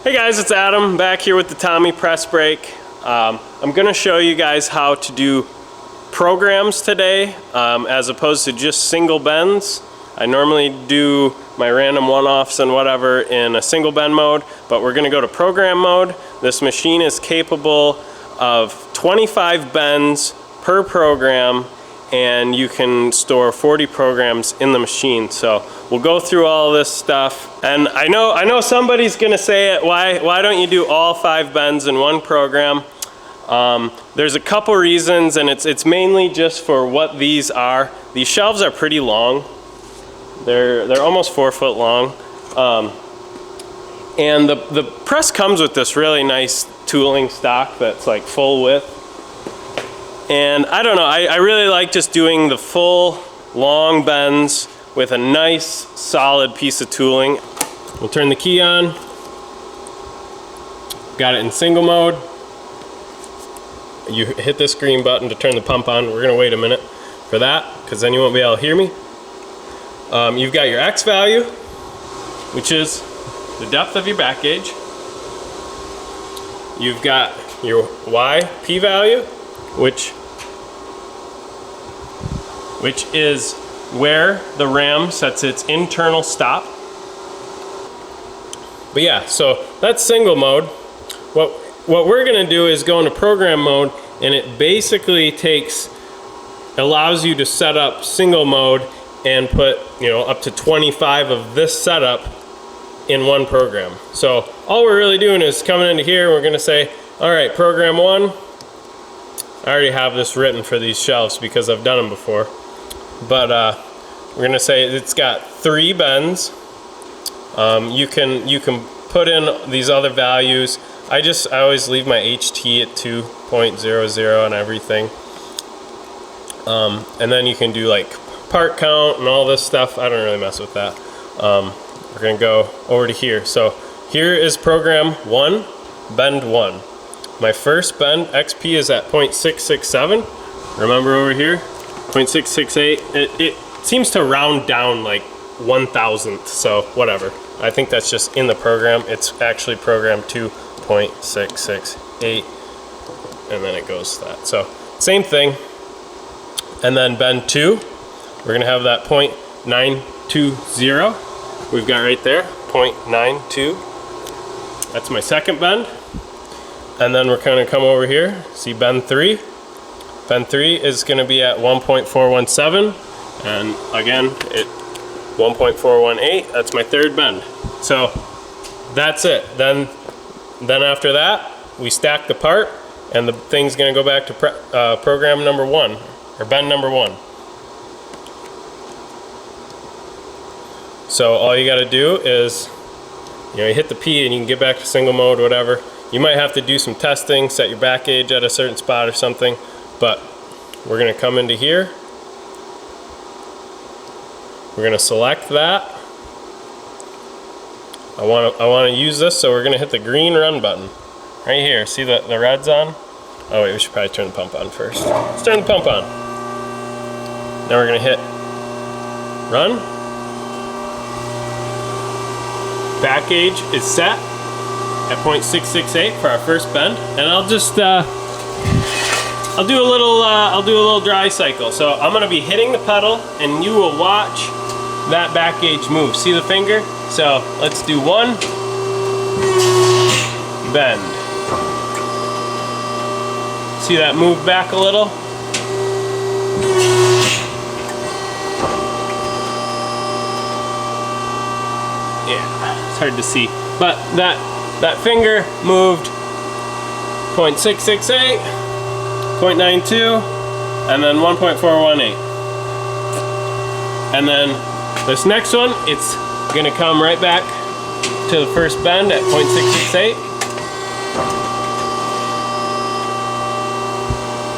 Hey guys, it's Adam back here with the Tommy press brake. I'm going to show you guys how to do programs today as opposed to just single bends. I normally do my random one-offs and whatever in a single bend mode, but we're going to go to program mode. This machine is capable of 25 bends per program, and you can store 40 programs in the machine. So we'll go through all this stuff. And I know somebody's gonna say it, why don't you do all 5 bends in one program? There's a couple reasons, and it's mainly just for what these are. These shelves are pretty long. They're almost 4 foot long. And the press comes with this really nice tooling stock that's like full width. And I don't know, I really like just doing the full long bends with a nice solid piece of tooling. We'll turn the key on. Got it in single mode. You hit this green button to turn the pump on. We're gonna wait a minute for that because then you won't be able to hear me. You've got your X value, which is the depth of your back gauge. You've got your Y P value, which is where the ram sets its internal stop. But yeah, so that's single mode. What we're gonna do is go into program mode, and it basically allows you to set up single mode and put, up to 25 of this setup in one program. So all we're really doing is coming into here, we're gonna say, all right, program 1, I already have this written for these shelves because I've done them before. But we're gonna say it's got 3 bends. You can put in these other values. I always leave my HT at 2.00 on everything. And then you can do like part count and all this stuff. I don't really mess with that. We're gonna go over to here. So here is program 1, bend 1. My first bend, XP, is at 0.667. Remember over here, 0.668. It seems to round down like 1,000th, so whatever. I think that's just in the program. It's actually program 2.668, and then it goes to that. So same thing. And then bend 2, we're gonna have that 0.920. We've got right there, 0.92. That's my second bend. And then we're gonna come over here, see bend 3. Bend 3 is gonna be at 1.417. And again, 1.418, that's my third bend. So that's it. Then after that, we stack the part, and the thing's gonna go back to program number 1, or bend number 1. So all you gotta do is, you hit the P and you can get back to single mode, whatever. You might have to do some testing, set your back gauge at a certain spot or something, but we're gonna come into here. We're gonna select that. I wanna use this, so we're gonna hit the green run button. Right here, see the red's on? Oh wait, we should probably turn the pump on first. Let's turn the pump on. Now we're gonna hit run. Back gauge is set at 0.668 for our first bend, and I'll just I'll do a little dry cycle. So I'm gonna be hitting the pedal, and you will watch that back gauge move. See the finger? So let's do 1 bend. See that move back a little? Yeah, it's hard to see, but that finger moved 0.668, 0.92, and then 1.418. And then this next one, it's gonna come right back to the first bend at 0.668.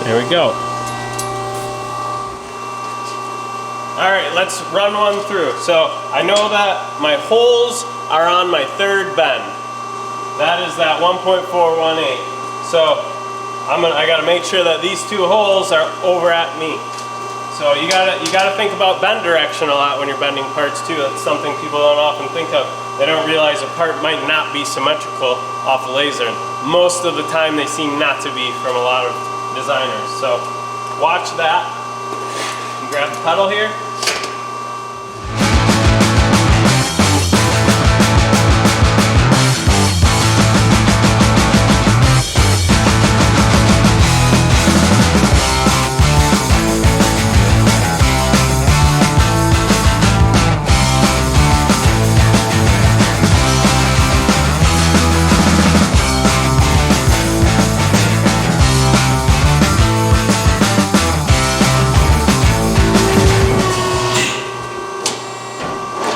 There we go. All right, let's run one through. So I know that my holes are on my third bend. That is that 1.418. So I gotta make sure that these 2 holes are over at me. So you gotta think about bend direction a lot when you're bending parts too. That's something people don't often think of. They don't realize a part might not be symmetrical off the laser. Most of the time they seem not to be from a lot of designers. So watch that. You grab the pedal here.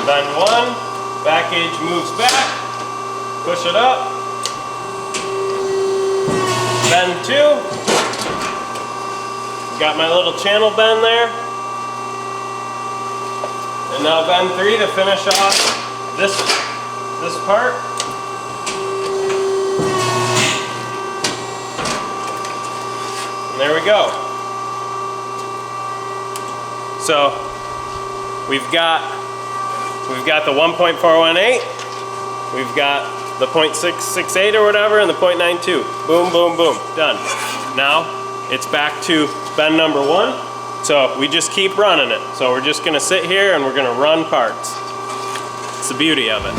Bend one, back gauge moves back, push it up, bend two, got my little channel bend there, and now bend three to finish off this part. And there we go. So we've got the 1.418, we've got the 0.668 or whatever, and the 0.92. Boom, boom, boom, done. Now it's back to bend number one. So we just keep running it. So we're just gonna sit here and we're gonna run parts. It's the beauty of it.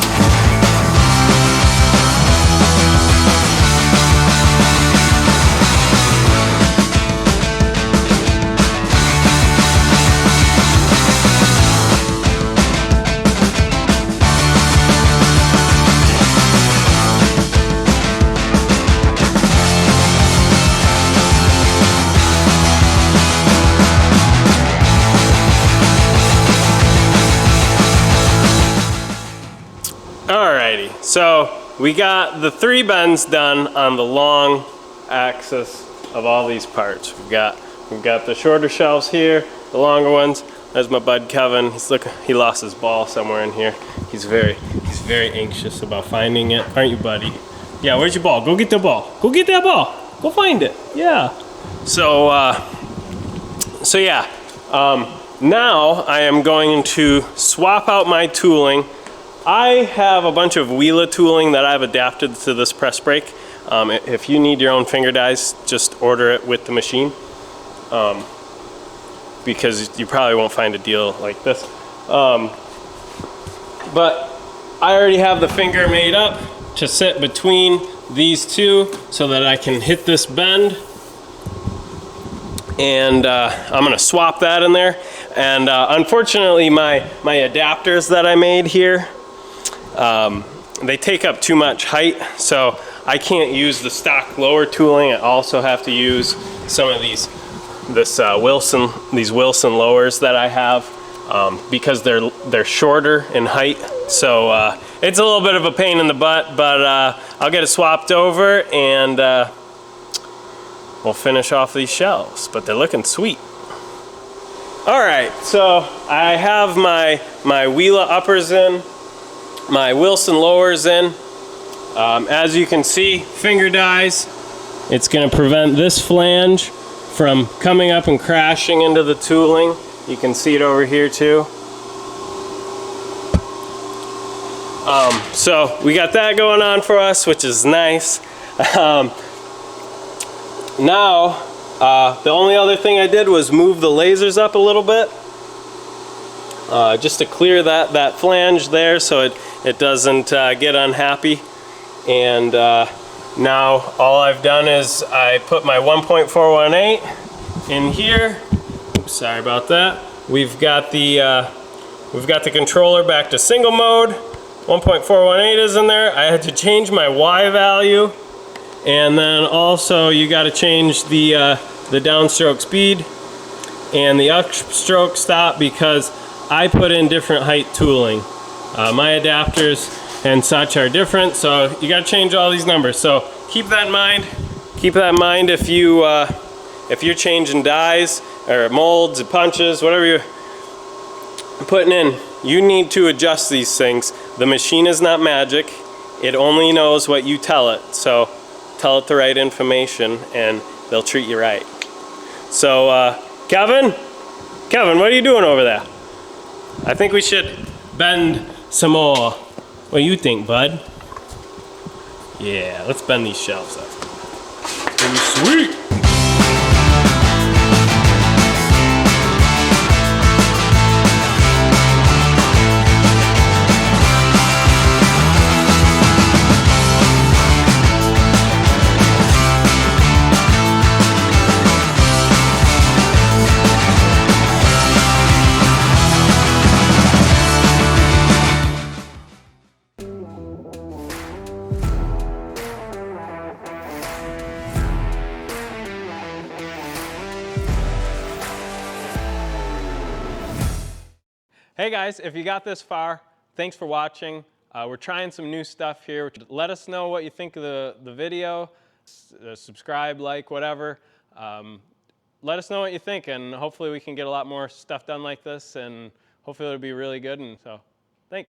Alrighty, so we got the three bends done on the long axis of all these parts. We've got the shorter shelves here, the longer ones. There's my bud Kevin. He lost his ball somewhere in here. He's very anxious about finding it, aren't you, buddy? Yeah, where's your ball? Go get the ball. Go get that ball. Go find it. Yeah. So yeah. Now I am going to swap out my tooling. I have a bunch of Wheeler tooling that I've adapted to this press brake. If you need your own finger dies, just order it with the machine, because you probably won't find a deal like this. But I already have the finger made up to sit between these two so that I can hit this bend. And I'm gonna swap that in there. And unfortunately my adapters that I made here, they take up too much height, so I can't use the stock lower tooling. I also have to use some of these Wilson lowers that I have, because they're shorter in height. So it's a little bit of a pain in the butt, but I'll get it swapped over and we'll finish off these shelves. But they're looking sweet. All right, so I have my Wheeler uppers in, my Wilson lowers in. As you can see, finger dies. It's going to prevent this flange from coming up and crashing into the tooling. You can see it over here too. So we got that going on for us, which is nice. Now, the only other thing I did was move the lasers up a little bit, just to clear that flange there so it doesn't get unhappy. And now all I've done is I put my 1.418 in here. Oops, sorry about that. We've got the controller back to single mode. 1.418 is in there. I had to change my Y value, and then also you got to change the downstroke speed and the upstroke stop, because I put in different height tooling. My adapters and such are different, so you got to change all these numbers. So keep that in mind. Keep that in mind if you're changing dies or molds or punches, whatever you're putting in. You need to adjust these things. The machine is not magic. It only knows what you tell it. So tell it the right information and they'll treat you right. So Kevin, Kevin, what are you doing over there? I think we should bend some more. What do you think, bud? Yeah, let's bend these shelves up. It's gonna be sweet. Hey guys, if you got this far, thanks for watching. We're trying some new stuff here. Let us know what you think of the video. Subscribe, like, whatever. Let us know what you think, and hopefully we can get a lot more stuff done like this, and hopefully it'll be really good. And so, thanks.